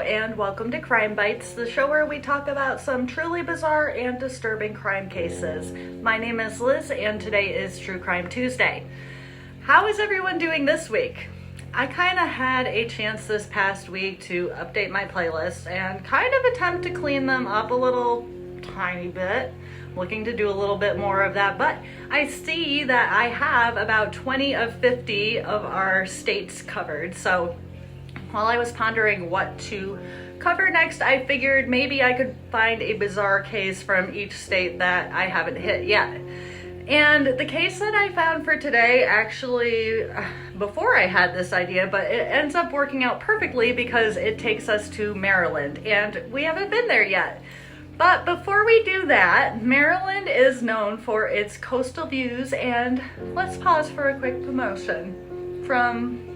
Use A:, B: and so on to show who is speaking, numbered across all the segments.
A: and welcome to Crime Bytes, the show where we talk about some truly bizarre and disturbing crime cases. My name is Liz, and today is True Crime Tuesday. How is everyone doing this week? I kind of had a chance this past week to update my playlist and kind of attempt to clean them up a little tiny bit. Looking to do a little bit more of that, but I see that I have about 20 of 50 of our states covered. So while I was pondering what to cover next, I figured maybe I could find a bizarre case from each state that I haven't hit yet. And the case that I found for today, actually, before I had this idea, but it ends up working out perfectly because it takes us to Maryland, and we haven't been there yet. But before we do that, Maryland is known for its coastal views, and let's pause for a quick promotion from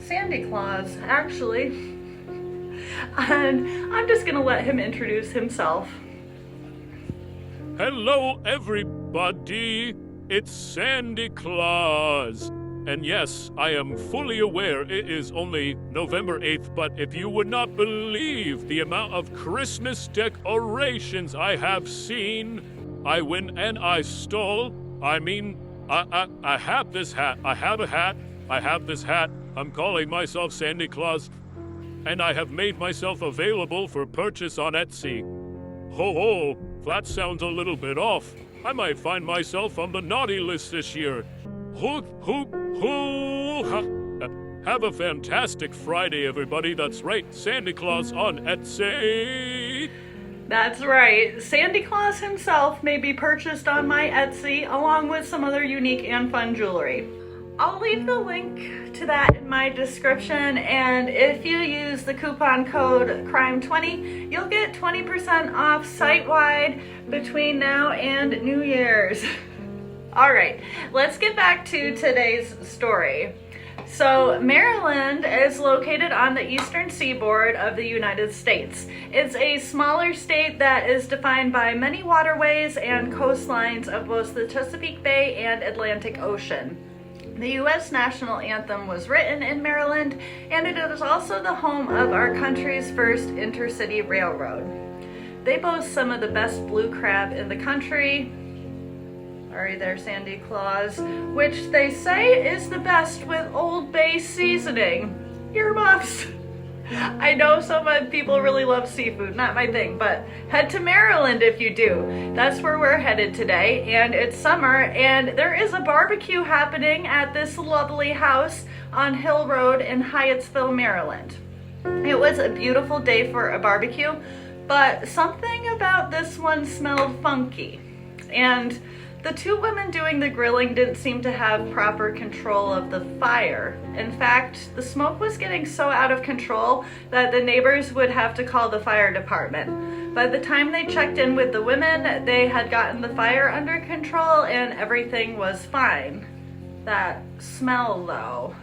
A: Sandy Claus, actually. And I'm just gonna let him introduce himself.
B: Hello, everybody. It's Sandy Claus. And yes, I am fully aware it is only November 8th, but if you would not believe the amount of Christmas decorations I have seen, I went and I stole. I have this hat. I have a hat. I have this hat. I'm calling myself Sandy Claus, and I have made myself available for purchase on Etsy. Ho ho, that sounds a little bit off. I might find myself on the naughty list this year. Hoop, hoop, hoo! Have a fantastic Friday, everybody. That's right, Santa Claus on Etsy.
A: That's right. Sandy Claus himself may be purchased on my Etsy, along with some other unique and fun jewelry. I'll leave the link to that in my description, and if you use the coupon code CRIME20, you'll get 20% off site-wide between now and New Year's. All right, let's get back to today's story. So Maryland is located on the eastern seaboard of the United States. It's a smaller state that is defined by many waterways and coastlines of both the Chesapeake Bay and Atlantic Ocean. The U.S. national anthem was written in Maryland, and it is also the home of our country's first intercity railroad. They boast some of the best blue crab in the country. Sorry there, Sandy Claus, which they say is the best with Old Bay seasoning. Earmuffs! I know some people really love seafood, not my thing, but head to Maryland if you do. That's where we're headed today, and it's summer, and there is a barbecue happening at this lovely house on Hill Road in Hyattsville, Maryland. It was a beautiful day for a barbecue, but something about this one smelled funky. And the two women doing the grilling didn't seem to have proper control of the fire. In fact, the smoke was getting so out of control that the neighbors would have to call the fire department. By the time they checked in with the women, they had gotten the fire under control and everything was fine. That smell, though.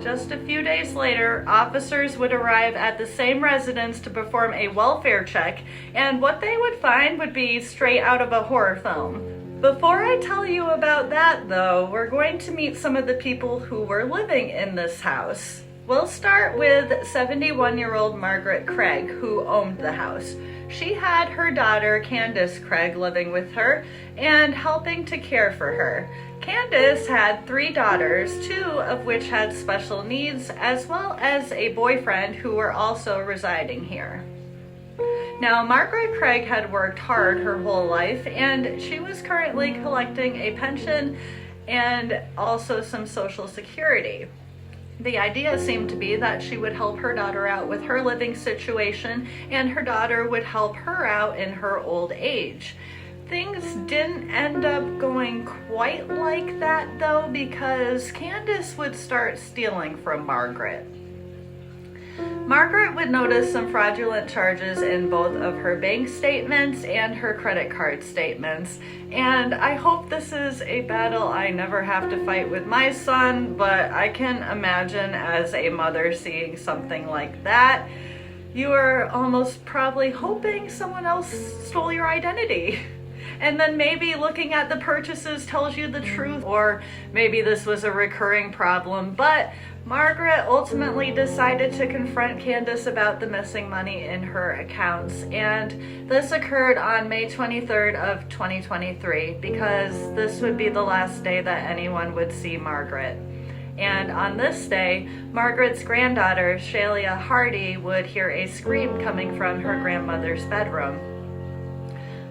A: Just a few days later, officers would arrive at the same residence to perform a welfare check, and what they would find would be straight out of a horror film. Before I tell you about that, though, we're going to meet some of the people who were living in this house. We'll start with 71-year-old Margret Criag, who owned the house. She had her daughter, Candace Craig, living with her and helping to care for her. Candace had 3 daughters, 2 of which had special needs, as well as a boyfriend who were also residing here. Now, Margret Criag had worked hard her whole life, and she was currently collecting a pension and also some Social Security. The idea seemed to be that she would help her daughter out with her living situation, and her daughter would help her out in her old age. Things didn't end up going quite like that, though, because Candace would start stealing from Margret. Margret would notice some fraudulent charges in both of her bank statements and her credit card statements, and I hope this is a battle I never have to fight with my son, but I can imagine as a mother seeing something like that, you are almost probably hoping someone else stole your identity. And then maybe looking at the purchases tells you the truth, or maybe this was a recurring problem. But Margret ultimately decided to confront Candace about the missing money in her accounts, and this occurred on May 23rd of 2023 because this would be the last day that anyone would see Margret. And on this day, Margaret's granddaughter, Shalia Hardy, would hear a scream coming from her grandmother's bedroom.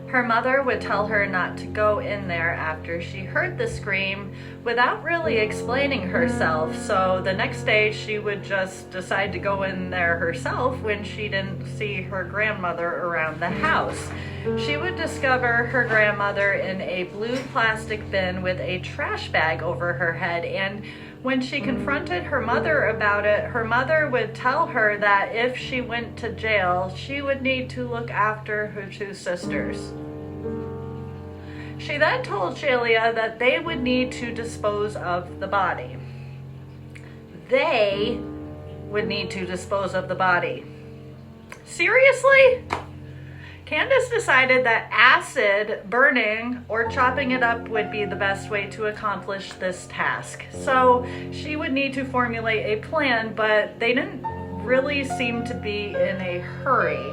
A: Her mother would tell her not to go in there after she heard the scream without really explaining herself. So the next day she would just decide to go in there herself when she didn't see her grandmother around the house. She would discover her grandmother in a blue plastic bin with a trash bag over her head, and when she confronted her mother about it, her mother would tell her that if she went to jail, she would need to look after her two sisters. She then told Shalia that they would need to dispose of the body. They would need to dispose of the body. Seriously? Candace decided that acid, burning, or chopping it up would be the best way to accomplish this task. So she would need to formulate a plan, but they didn't really seem to be in a hurry.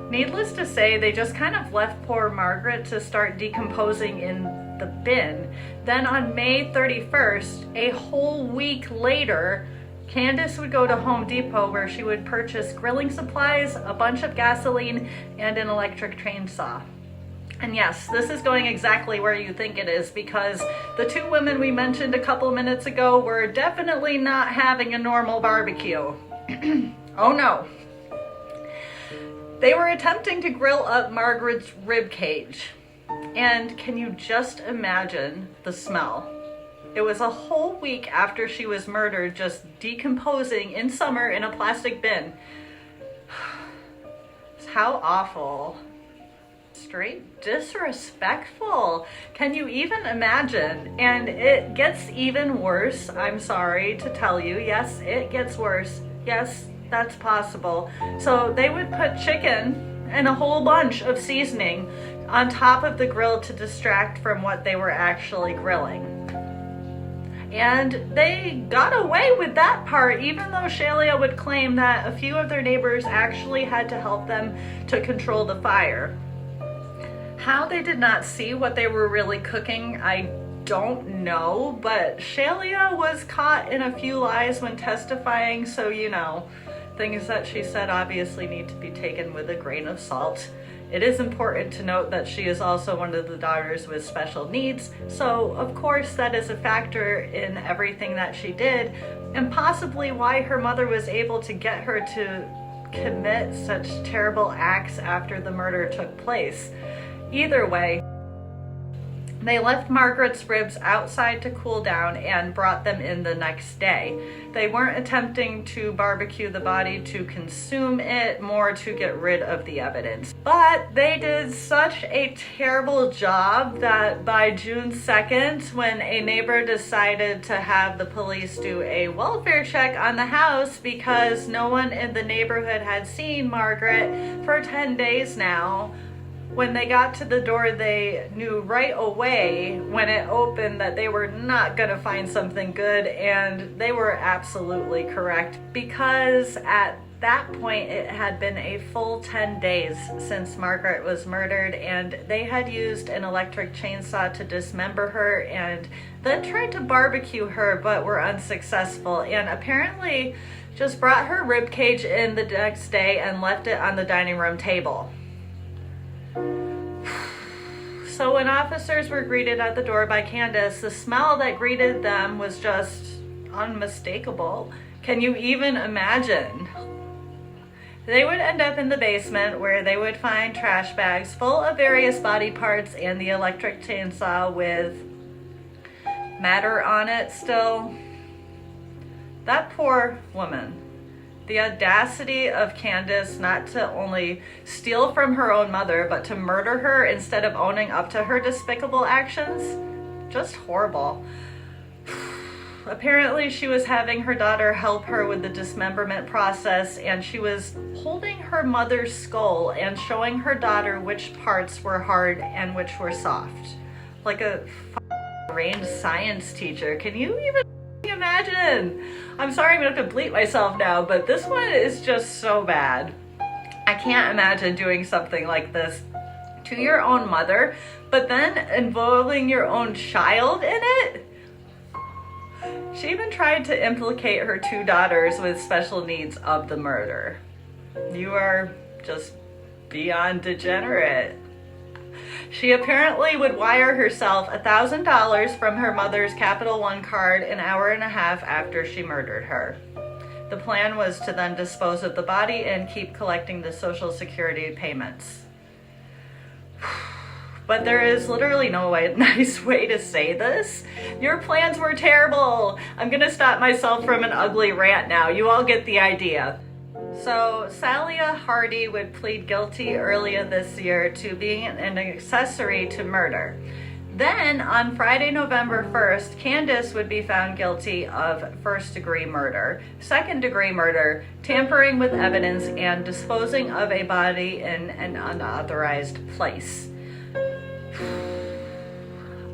A: Needless to say, they just kind of left poor Margret to start decomposing in the bin. Then on May 31st, a whole week later, Candace would go to Home Depot where she would purchase grilling supplies, a bunch of gasoline, and an electric chainsaw. And yes, this is going exactly where you think it is, because the two women we mentioned a couple minutes ago were definitely not having a normal barbecue. Oh no. They were attempting to grill up Margaret's rib cage. And can you just imagine the smell? It was a whole week after she was murdered, just decomposing in summer in a plastic bin. How awful. Straight disrespectful. Can you even imagine? And it gets even worse. I'm sorry to tell you. Yes, it gets worse. Yes, that's possible. So they would put chicken and a whole bunch of seasoning on top of the grill to distract from what they were actually grilling. And they got away with that part, even though Shalia would claim that a few of their neighbors actually had to help them to control the fire. How they did not see what they were really cooking, I don't know, but Shalia was caught in a few lies when testifying, so you know, things that she said obviously need to be taken with a grain of salt. It is important to note that she is also one of the daughters with special needs, so of course that is a factor in everything that she did, and possibly why her mother was able to get her to commit such terrible acts after the murder took place. Either way, they left Margaret's ribs outside to cool down and brought them in the next day. They weren't attempting to barbecue the body to consume it, more to get rid of the evidence. But they did such a terrible job that by June 2nd, when a neighbor decided to have the police do a welfare check on the house because no one in the neighborhood had seen Margret for 10 days now, when they got to the door, they knew right away when it opened that they were not going to find something good, and they were absolutely correct, because at that point it had been a full 10 days since Margret was murdered, and they had used an electric chainsaw to dismember her and then tried to barbecue her but were unsuccessful, and apparently just brought her ribcage in the next day and left it on the dining room table. So when officers were greeted at the door by Candace, the smell that greeted them was just unmistakable. Can you even imagine? They would end up in the basement where they would find trash bags full of various body parts and the electric chainsaw with matter on it still. That poor woman. The audacity of Candace not to only steal from her own mother, but to murder her instead of owning up to her despicable actions. Just horrible. Apparently she was having her daughter help her with the dismemberment process, and she was holding her mother's skull and showing her daughter which parts were hard and which were soft. Like a range science teacher. Can you even imagine? I'm sorry I'm gonna have to bleep myself now, but this one is just so bad. I can't imagine doing something like this to your own mother, but then involving your own child in it. She even tried to implicate her two daughters with special needs of the murder. You are just beyond degenerate. She apparently would wire herself $1,000 from her mother's Capital One card an hour and a half after she murdered her. The plan was to then dispose of the body and keep collecting the Social Security payments. But there is literally no nice way to say this. Your plans were terrible. I'm gonna stop myself from an ugly rant now. You all get the idea. So Shalia Hardy would plead guilty earlier this year to being an accessory to murder. Then on Friday, November 1st, Candace would be found guilty of first-degree murder, second-degree murder, tampering with evidence, and disposing of a body in an unauthorized place.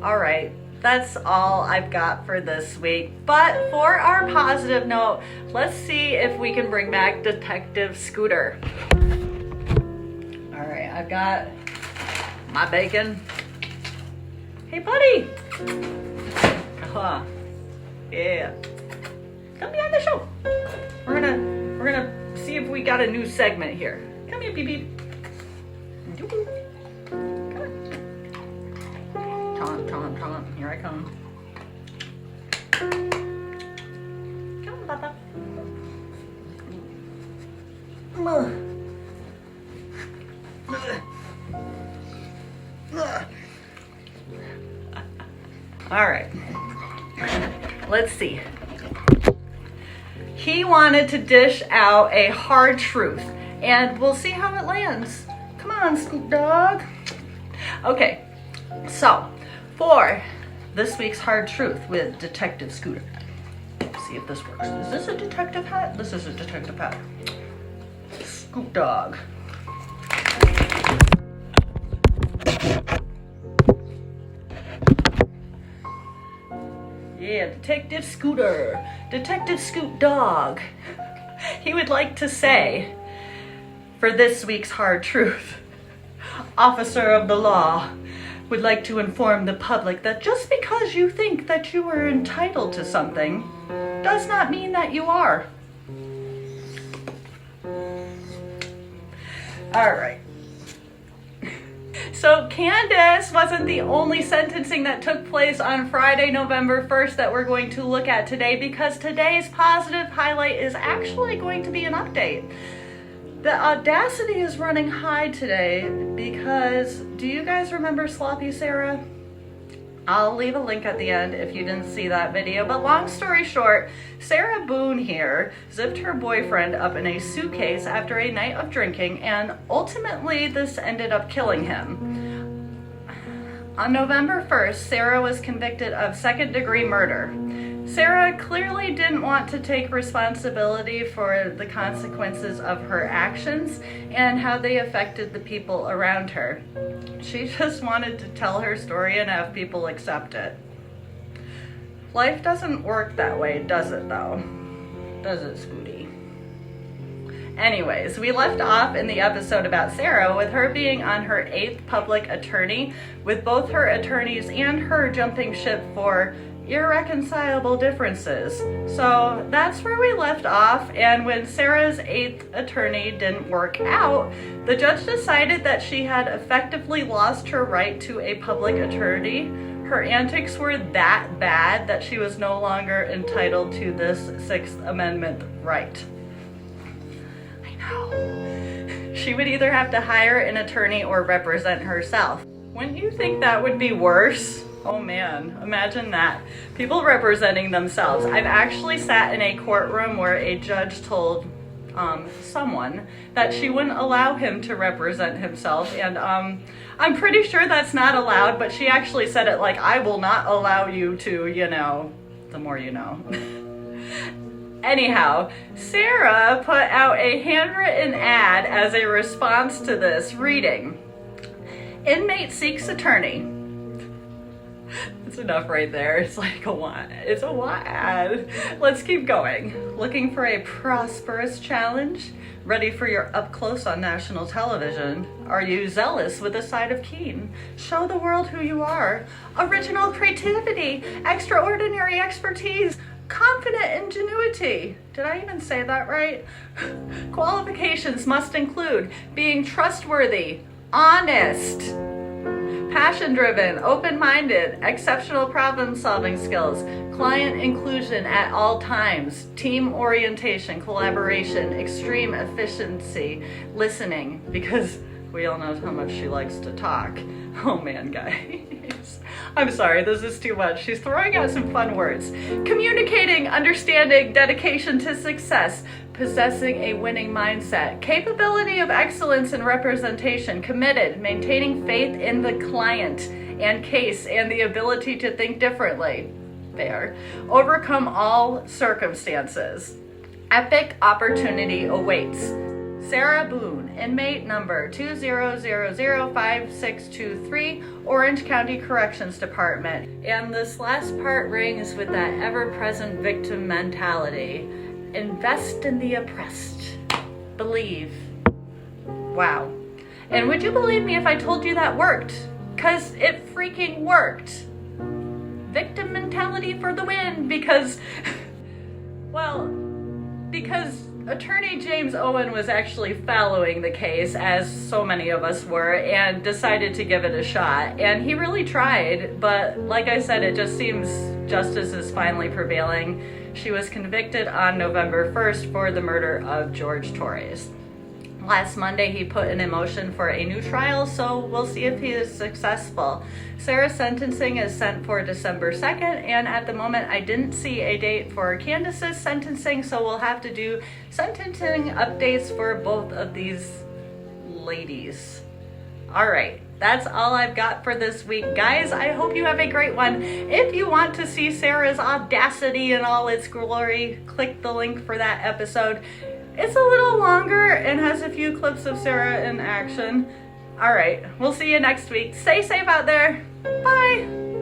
A: All right, that's all I've got for this week. But for our positive note, let's see if we can bring back Detective Scooter. All right, I've got my bacon. Hey, buddy. Yeah. Come be on the show. We're gonna see if we got a new segment here. Come here, beep beep. Come on. Here I come. Come on, Papa. All right. Let's see. He wanted to dish out a hard truth, and we'll see how it lands. Come on, Scoop Dog. Okay, so for this week's hard truth with Detective Scooter. Let's see if this works. Is this a detective hat? This is a detective hat. Scoop Dog. Yeah, Detective Scooter. Detective Scoop Dog. He would like to say, for this week's hard truth, officer of the law would like to inform the public that just because you think that you are entitled to something does not mean that you are. All right. So Candace wasn't the only sentencing that took place on Friday, November 1st that we're going to look at today, because today's positive highlight is actually going to be an update. The audacity is running high today because, do you guys remember Sloppy Sarah? I'll leave a link at the end if you didn't see that video, but long story short, Sarah Boone here zipped her boyfriend up in a suitcase after a night of drinking, and ultimately this ended up killing him. On November 1st, Sarah was convicted of second-degree murder. Sarah clearly didn't want to take responsibility for the consequences of her actions and how they affected the people around her. She just wanted to tell her story and have people accept it. Life doesn't work that way, does it though? Does it, Scooty? Anyways, we left off in the episode about Sarah with her being on her 8th public attorney, with both her attorneys and her jumping ship for irreconcilable differences. So that's where we left off, and when Sarah's 8th attorney didn't work out, the judge decided that she had effectively lost her right to a public attorney. Her antics were that bad that she was no longer entitled to this 6th Amendment right. I know. She would either have to hire an attorney or represent herself. Wouldn't you think that would be worse? Oh man, imagine that. People representing themselves. I've actually sat in a courtroom where a judge told someone that she wouldn't allow him to represent himself, and I'm pretty sure that's not allowed, but she actually said it like, I will not allow you to, the more you know. Anyhow, Sarah put out a handwritten ad as a response to this, reading, "Inmate seeks attorney." That's enough right there. It's like a what? It's a what ad. Let's keep going. Looking for a prosperous challenge? Ready for your up close on national television? Are you zealous with a side of keen? Show the world who you are. Original creativity, extraordinary expertise, confident ingenuity. Did I even say that right? Qualifications must include being trustworthy, honest, passion-driven, open-minded, exceptional problem-solving skills, client inclusion at all times, team orientation, collaboration, extreme efficiency, listening, because we all know how much she likes to talk. Oh man, guys. I'm sorry, this is too much. She's throwing out some fun words. Communicating, understanding, dedication to success, possessing a winning mindset, capability of excellence in representation, committed, maintaining faith in the client and case, and the ability to think differently. There. Overcome all circumstances. Epic opportunity awaits. Sarah Boone, inmate number 20005623, Orange County Corrections Department. And this last part rings with that ever-present victim mentality. Invest in the oppressed. Believe. Wow. And would you believe me if I told you that worked? 'Cause it freaking worked. Victim mentality for the win, because Attorney James Owen was actually following the case, as so many of us were, and decided to give it a shot. And he really tried, but like I said, it just seems justice is finally prevailing. She was convicted on November 1st for the murder of George Torres. Last Monday, he put in a motion for a new trial, so we'll see if he is successful. Sarah's sentencing is set for December 2nd, and at the moment, I didn't see a date for Candace's sentencing, so we'll have to do sentencing updates for both of these ladies. All right, that's all I've got for this week, guys. I hope you have a great one. If you want to see Sarah's audacity in all its glory, click the link for that episode. It's a little longer and has a few clips of Sarah in action. All right, we'll see you next week. Stay safe out there. Bye.